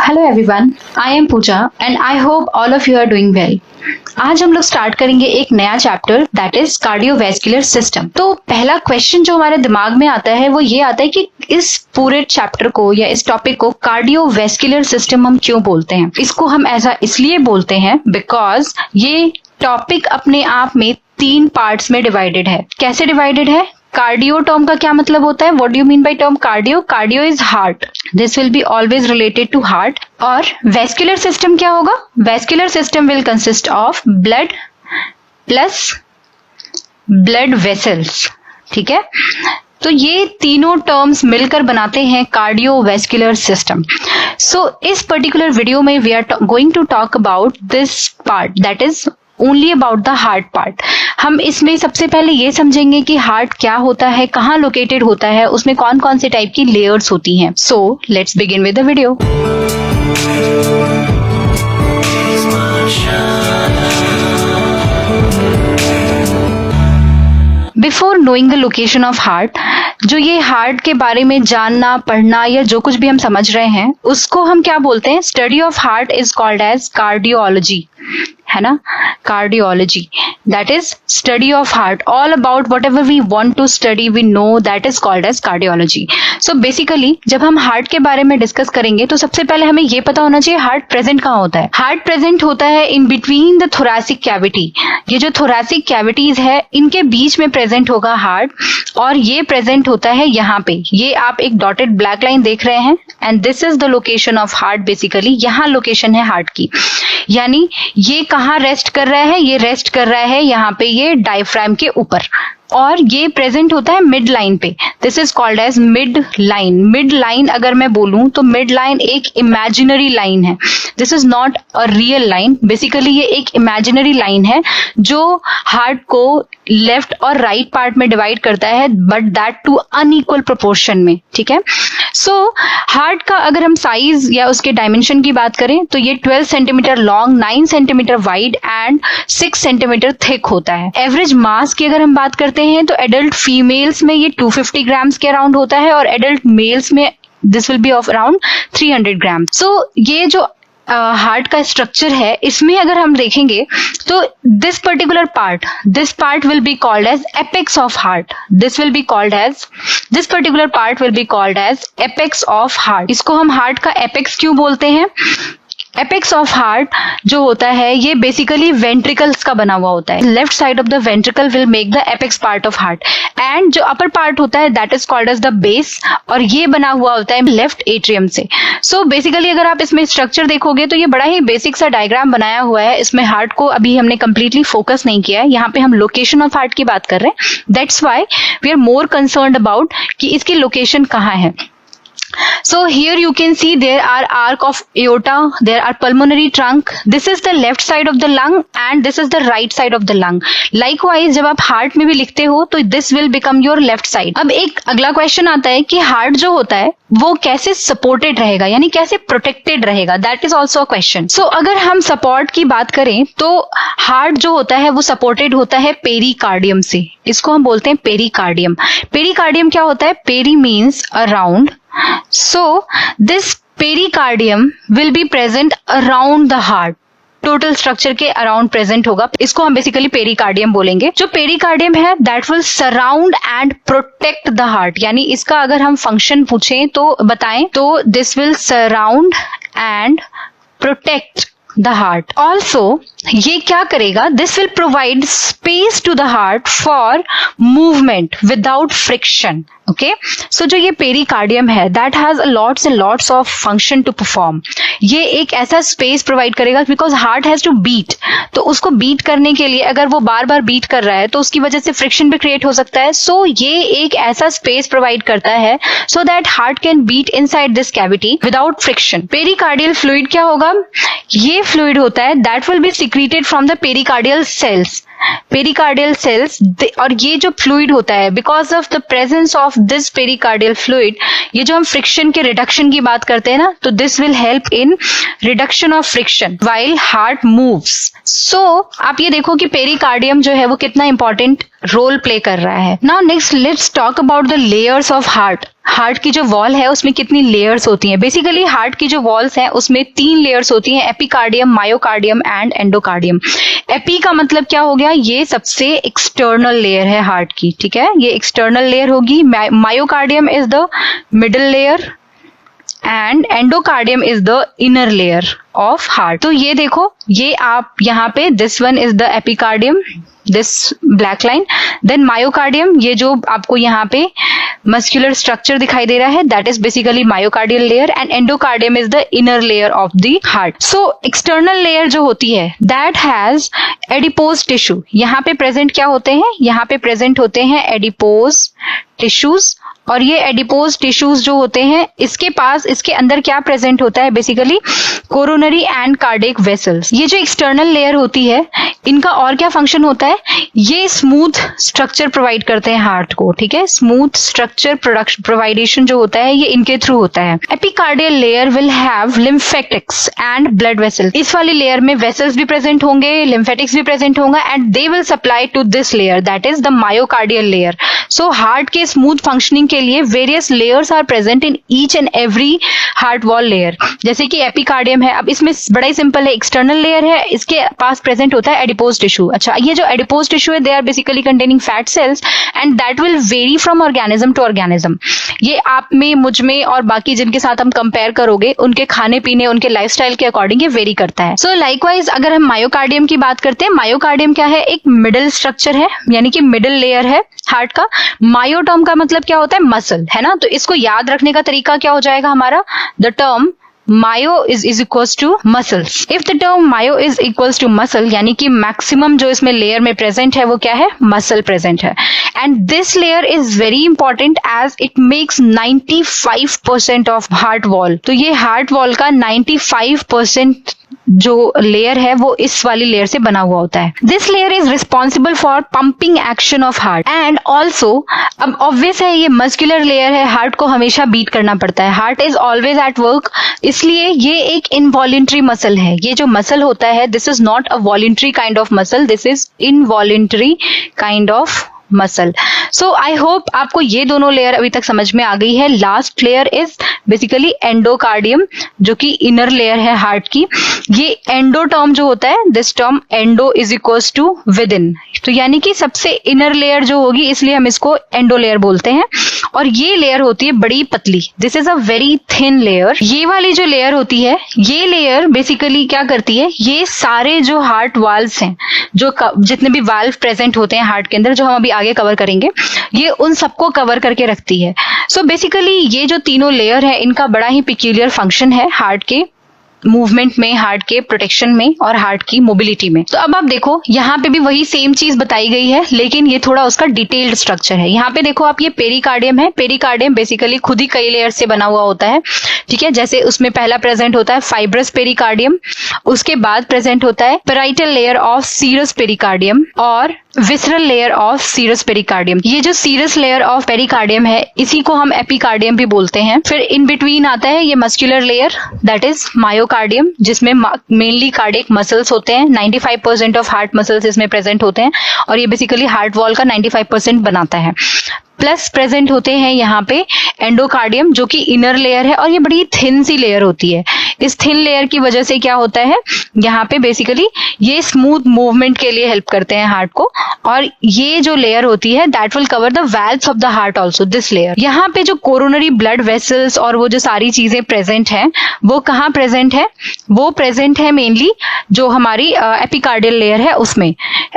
Hello everyone, I am Pooja and I hope all of you are doing well. आज हम लोग start करेंगे एक नया chapter that is cardiovascular system. तो पहला क्वेश्चन जो हमारे दिमाग में आता है वो ये आता है कि इस पूरे चैप्टर को या इस टॉपिक को कार्डियोवैस्कुलर सिस्टम हम क्यों बोलते हैं। इसको हम ऐसा इसलिए बोलते हैं बिकॉज ये टॉपिक अपने आप में 3 पार्ट्स में डिवाइडेड है। कैसे डिवाइडेड है? कार्डियो टर्म का क्या मतलब होता है? What do you mean by term cardio? Cardio is heart, this will be always related to heart. और वैस्कुलर सिस्टम क्या होगा? Vascular system will consist of blood plus blood vessels. ठीक है, तो ये तीनों टर्म्स मिलकर बनाते हैं कार्डियोवैस्कुलर सिस्टम। सो इस पर्टिकुलर वीडियो में we are going to talk about this part that is only about the heart part. हम इसमें सबसे पहले ये समझेंगे कि हार्ट क्या होता है, कहाँ लोकेटेड होता है, उसमें कौन कौन से टाइप की लेयर्स होती हैं। So let's begin with the video. Before knowing the location of heart, जो ये हार्ट के बारे में जानना, पढ़ना या जो कुछ भी हम समझ रहे हैं उसको हम क्या बोलते हैं? Study of heart is called as cardiology, है ना? Cardiology that is study of heart. All about whatever we want to study we know that is called as cardiology. So basically जब हम हार्ट के बारे में discuss करेंगे तो सबसे पहले हमें ये पता होना चाहिए हार्ट प्रेजेंट कहाँ होता है। हार्ट प्रेजेंट होता है in between the thoracic cavity. ये जो थोरैसिक कैविटीज है इनके बीच में प्रेजेंट होगा हार्ट, और ये प्रेजेंट होता है यहाँ पे। ये आप एक डॉटेड ब्लैक लाइन देख रहे हैं and this is the location of heart. Basically यहाँ लोकेशन है हार्ट की, यानी ये कहाँ रेस्ट कर रहा है? ये रेस्ट कर रहा है यहाँ पे, ये डायफ्राम के ऊपर, और ये प्रेजेंट होता है मिड लाइन पे। This is called as mid line. Mid line अगर मैं बोलूं तो मिड लाइन एक इमेजिनरी लाइन है, this is not a real line. Basically ये एक इमेजिनरी लाइन है जो हार्ट को लेफ्ट और राइट पार्ट में डिवाइड करता है, but that too unequal proportion में। ठीक है, सो हार्ट का अगर हम साइज या उसके डायमेंशन की बात करें तो ये 12 centimetre long, 9 centimetre wide and 6 centimetre thick होता है। एवरेज मास की अगर हम बात करते हैं तो एडल्ट फीमेल्स में ये 250 ग्राम्स के अराउंड होता है और एडल्ट मेल्स में this will B of around 300 ग्राम। सो ये जो हार्ट का स्ट्रक्चर है इसमें अगर हम देखेंगे तो this part will be called as apex of heart. This particular part will be called as apex of heart. इसको हम हार्ट का एपेक्स क्यों बोलते हैं? एपेक्स ऑफ हार्ट जो होता है ये बेसिकली वेंट्रिकल्स का बना हुआ होता है। Left side of the ventricle will make the apex part of heart and जो अपर पार्ट होता है that is called as the base, और ये बना हुआ होता है लेफ्ट एट्रियम से। सो बेसिकली अगर आप इसमें स्ट्रक्चर देखोगे तो ये बड़ा ही बेसिक सा डायग्राम बनाया हुआ है। इसमें हार्ट को अभी हमने कंप्लीटली फोकस नहीं किया है, यहाँ पे हम लोकेशन ऑफ हार्ट की बात कर रहे हैं। That's why we are more concerned about कि इसकी लोकेशन कहाँ है। So here you can see there are arc of aorta, there are pulmonary trunk. This is the left side of the lung and this is the right side of the lung. Likewise जब आप heart में भी लिखते हो तो this will become your left side. अब एक अगला क्वेश्चन आता है कि हार्ट जो होता है वो कैसे सपोर्टेड रहेगा, यानी कैसे प्रोटेक्टेड रहेगा। That is also a question. So अगर हम सपोर्ट की बात करें तो हार्ट जो होता है वो सपोर्टेड होता है पेरिकार्डियम से। इसको हम बोलते हैं पेरिकार्डियम। पेरिकार्डियम क्या होता है? Peri means around, so this pericardium will be present around the heart. Total structure के अराउंड प्रेजेंट होगा, इसको हम बेसिकली पेरिकार्डियम बोलेंगे। जो पेरिकार्डियम है that will surround and protect the heart, यानी इसका अगर हम फंक्शन पूछें तो बताएं तो this will surround and protect the heart. Also ये क्या करेगा? This will provide space to the heart for movement without friction. Okay, सो जो ये पेरिकार्डियम है that has lots and lots of function to perform. ये एक ऐसा स्पेस प्रोवाइड करेगा because heart has to beat, तो उसको बीट करने के लिए अगर वो बार बार बीट कर रहा है तो उसकी वजह से फ्रिक्शन भी क्रिएट हो सकता है। सो ये एक ऐसा स्पेस प्रोवाइड करता है so that heart can beat inside this cavity without friction. Pericardial fluid क्या होगा? ये फ्लूइड होता है that will be secreted from the pericardial cells pericardial cells, और ये जो फ्लूइड होता है, because of the presence of this pericardial fluid, ये जो हम फ्रिक्शन के रिडक्शन की बात करते हैं ना, तो this will help in reduction of friction while heart moves. So आप ये देखो कि पेरिकार्डियम जो है वो कितना इंपॉर्टेंट रोल प्ले कर रहा है। Now next let's talk about the layers of heart. Heart की जो वॉल है उसमें कितनी लेयर्स होती हैं। बेसिकली हार्ट की जो वॉल्स हैं उसमें 3 लेयर्स होती हैं, epicardium, myocardium and endocardium. AP का मतलब क्या हो गया, ये सबसे एक्सटर्नल लेयर है हार्ट की, ठीक है, ये एक्सटर्नल लेयर होगी। Myocardium is the middle layer and endocardium is the inner layer of heart. तो ये देखो, ये आप यहाँ पे this one is the epicardium, this black line, then myocardium, ये जो आपको यहाँ पे मस्कुलर स्ट्रक्चर दिखाई दे रहा है, that is basically myocardial layer, and endocardium is the inner layer of the heart. So external layer जो होती है दैट हैज एडिपोज टिश्यू। यहाँ पे प्रेजेंट क्या होते हैं, यहाँ पे प्रेजेंट होते हैं एडिपोज टिश्यूज, और ये एडिपोज टिश्यूज जो होते हैं इसके पास, इसके अंदर क्या प्रेजेंट होता है, basically coronary and cardiac vessels. ये जो एक्सटर्नल लेयर होती है इनका और क्या फंक्शन होता है, ये स्मूथ स्ट्रक्चर प्रोवाइड करते हैं हार्ट को, ठीक है, स्मूथ स्ट्रक्चर प्रोवाइडेशन जो होता है ये इनके थ्रू होता है। Epicardial layer will have lymphatics and blood vessels. इस वाली लेयर में वेसल्स भी प्रेजेंट होंगे, लिम्फेटिक्स भी प्रेजेंट होंगे, and they will supply to this layer, that is the myocardial layer. So heart के स्मूथ फंक्शनिंग के लिए various layers are present in each and every heart wall layer. जैसे कि epicardium है, अब इसमें बड़ा ही सिंपल है, एक्सटर्नल लेयर है, इसके पास प्रेजेंट होता है एडिपोज टिश्यू। अच्छा, ये जो एडिपोज टिश्यू है they are basically containing fat cells and that will vary from organism to organism. ये आप में, मुझ में और बाकी जिनके साथ हम कंपेयर करोगे उनके खाने पीने, उनके लाइफस्टाइल के अकॉर्डिंग ये वेरी करता है। सो लाइकवाइज अगर हम मायोकार्डियम की बात करते हैं, मायोकार्डियम क्या है, एक मिडिल स्ट्रक्चर है, यानी कि मिडिल लेयर है हार्ट का। मायोटर्म का मतलब क्या होता है, मसल, है ना। तो इसको याद रखने का तरीका क्या हो जाएगा हमारा, the term myo is equals to muscles. If the term myo is equals to muscle, यानी कि मैक्सिमम जो इसमें लेयर में प्रेजेंट है वो क्या है, मसल प्रेजेंट है। And this layer is very important as it makes 95% of heart wall. तो ये हार्ट वॉल का 95% जो लेयर है वो इस वाली लेयर से बना हुआ होता है। This layer is responsible for pumping action of heart and also, अब ऑब्वियस है ये मस्कुलर लेयर है, हार्ट को हमेशा बीट करना पड़ता है, heart is always at work, इसलिए ये एक इनवॉलेंट्री मसल है। ये जो मसल होता है this is not a voluntary kind of muscle, this is involuntary kind of muscle. So I hope आपको ये दोनों लेयर अभी तक समझ में आ गई है। Last layer is basically endocardium, जो कि इनर लेयर है हार्ट की। ये एंडो टर्म जो होता है, this term endo is equals to within, तो यानी कि सबसे इनर लेयर जो होगी इसलिए हम इसको एंडो लेयर बोलते हैं। और ये लेयर होती है बड़ी पतली, this is a very thin layer. ये वाली जो लेयर होती है, ये लेयर बेसिकली क्या करती है, ये सारे जो हार्ट वाल्व्स हैं, जो जितने भी वाल्व प्रेजेंट होते हैं हार्ट के अंदर, जो हम अभी आगे कवर करेंगे, ये उन सबको कवर करके रखती है। सो बेसिकली ये जो तीनों लेयर है इनका बड़ा ही पिक्यूलियर फंक्शन है हार्ट के मूवमेंट में, हार्ट के प्रोटेक्शन में और हार्ट की मोबिलिटी में। तो अब आप देखो यहाँ पे भी वही सेम चीज बताई गई है, लेकिन ये थोड़ा उसका डिटेल्ड स्ट्रक्चर है। यहाँ पे देखो आप, ये पेरिकार्डियम है, पेरिकार्डियम बेसिकली खुद ही कई लेयर से बना हुआ होता है, ठीक है। जैसे उसमें पहला प्रेजेंट होता है फाइब्रस पेरिकार्डियम, उसके बाद प्रेजेंट होता है parietal layer of serous pericardium और visceral layer of serous pericardium. ये जो सीरस लेयर ऑफ पेरिकार्डियम है इसी को हम एपिकार्डियम भी बोलते हैं। फिर इन बिटवीन आता है ये muscular layer, that is myocardium, जिसमें मेनली कार्डियक मसल्स होते हैं। 95% ऑफ हार्ट मसल्स इसमें प्रेजेंट होते हैं और ये बेसिकली हार्ट वॉल का 95% बनाता है। प्लस प्रेजेंट होते हैं यहाँ पे एंडोकार्डियम, जो कि इनर लेयर है और ये बड़ी थिन सी लेयर होती है। इस थिन लेयर की वजह से क्या होता है, यहाँ पे बेसिकली ये स्मूथ मूवमेंट के लिए हेल्प करते हैं हार्ट को। और ये जो लेयर होती है that will cover the valves of the heart also, this layer. यहाँ पे जो कोरोनरी ब्लड वेसल्स और वो जो सारी चीजें प्रेजेंट हैं वो कहाँ प्रेजेंट है, वो प्रेजेंट है मेनली जो हमारी एपिकार्डियल लेयर है उसमें,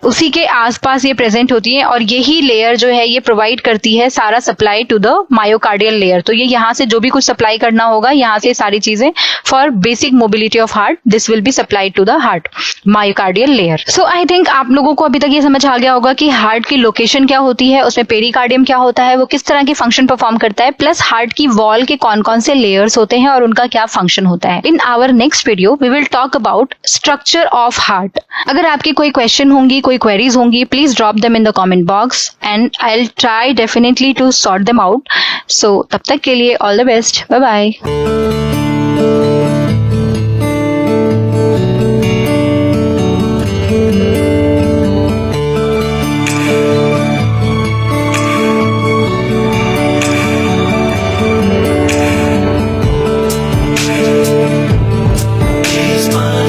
उसी के आसपास ये प्रेजेंट होती है। और यही लेयर जो है ये प्रोवाइड करती है सारा supply to the myocardial layer. तो ये यहाँ से जो भी कुछ सप्लाई करना होगा यहाँ से सारी चीजें for for basic mobility of heart, this will be supplied to the heart, myocardial layer. So I think आप लोगों को अभी तक ये समझ आ गया होगा कि हार्ट की लोकेशन क्या होती है, उसमें पेरिकार्डियम क्या होता है, वो किस तरह की फंक्शन परफॉर्म करता है, प्लस हार्ट की वॉल के कौन कौन से लेयर्स होते हैं और उनका क्या फंक्शन होता है. In our next video we will talk about structure of heart. अगर आपकी कोई क्वेश्चन होंगी, कोई क्वेरीज होंगी, please drop them in the comment box and I will try definitely to sort them out. So तब तक के लिए all the best. Bye bye.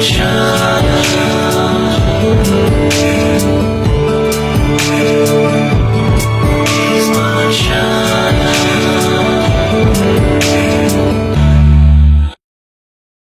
Shine.